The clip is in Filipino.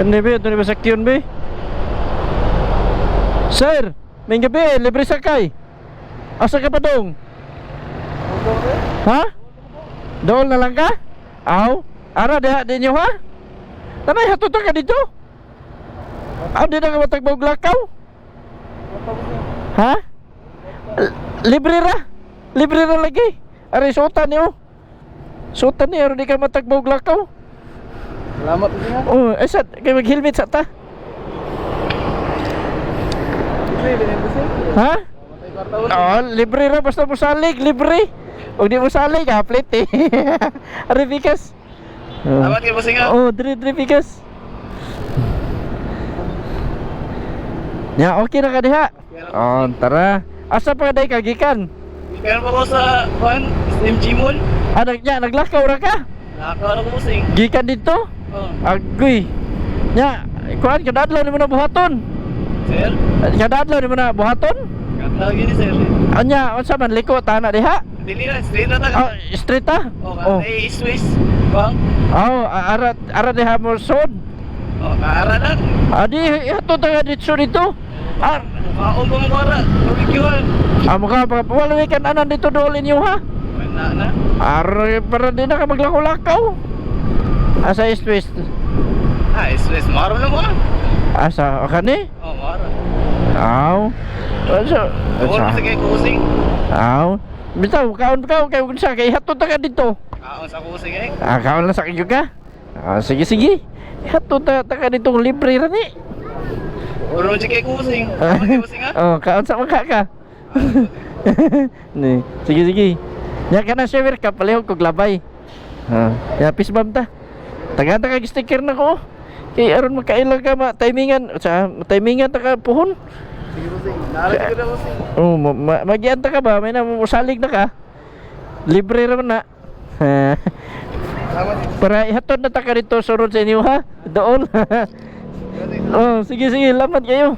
Ano ba? Ito na ba sakyon ba? Sir, may gabi, libre sakay. Asa ka pa dong? Ha? Doon na lang ka? Aw, ara diha din nyo ha? Tanay, hatuto ka dito? Aw, di na ka matagbog lakaw? Ha? Libre ra? Libre ra lagi? Ari, suotan niyo. Suotan niyo, di ka matagbog lakaw? Salamat din nga. Oh, esat, kay mag-helmet sa ta. Ha? Oh, libre ra basta mo salig, libre. O di mo salig, haplit eh. Ari bikas. Salamat kay bossing nga. Oh, dri bikas. Ya, okay na ka diha. Oh, tara. Asa pa day kagikan? Kaya pa ko sa SMG Mall. Anak niya, naglakaw ra ka? Nakakaw na ko bossing. Gikan dito? Oh. Agoy. Nya, kuan kada adlaw ni mo na buhaton. Sir, Kada adlaw ni mo na buhaton? kanta gini sir. Anya, unsa man liko tana diha? Dili na, straight na ta. Oh, straight ah. Oh, Oh. kanta Swiss. Bang. Oh, ara diha mo sod. Oh, kaara na. Adi hato ta dito dito. Ah, Kaon ko mo para. Barbecue. mukha pa wala kan anan dito dol inyo ha. Wala na. Ara para di na ka maglakaw-lakaw. Asa is twist. Ah, Swiss. Maro na mo. Asa kani? Oh, maro. Aw. Asa? Kaon sa kay kusing. Aw. Bitaw kaon kay unsa kay hato ta ka dito. Kaon sa kusing eh. Kaon lang sa kinyo ka. Sige sige. Hato ta ka dito libre ra ni. Oro si kay kusing. Kaon kay kusing ha. Oh, kaon sa maka ka. Ni, sige sige. Nya kana shower ka palihog kog labay. Ya pisbam ta. Taga kag sticker na ko. Kay aron makailang ka timingan sa timingan ta ka puhon. Sige kusing. Naalala ko na kusing. Oh, magian ta ka ba? May na musalig na ka. Libre ra man na. Salamat. Para ihatod na ta ka dito surod sa inyo ha. Doon. Oh, sige sige, lamat kayo.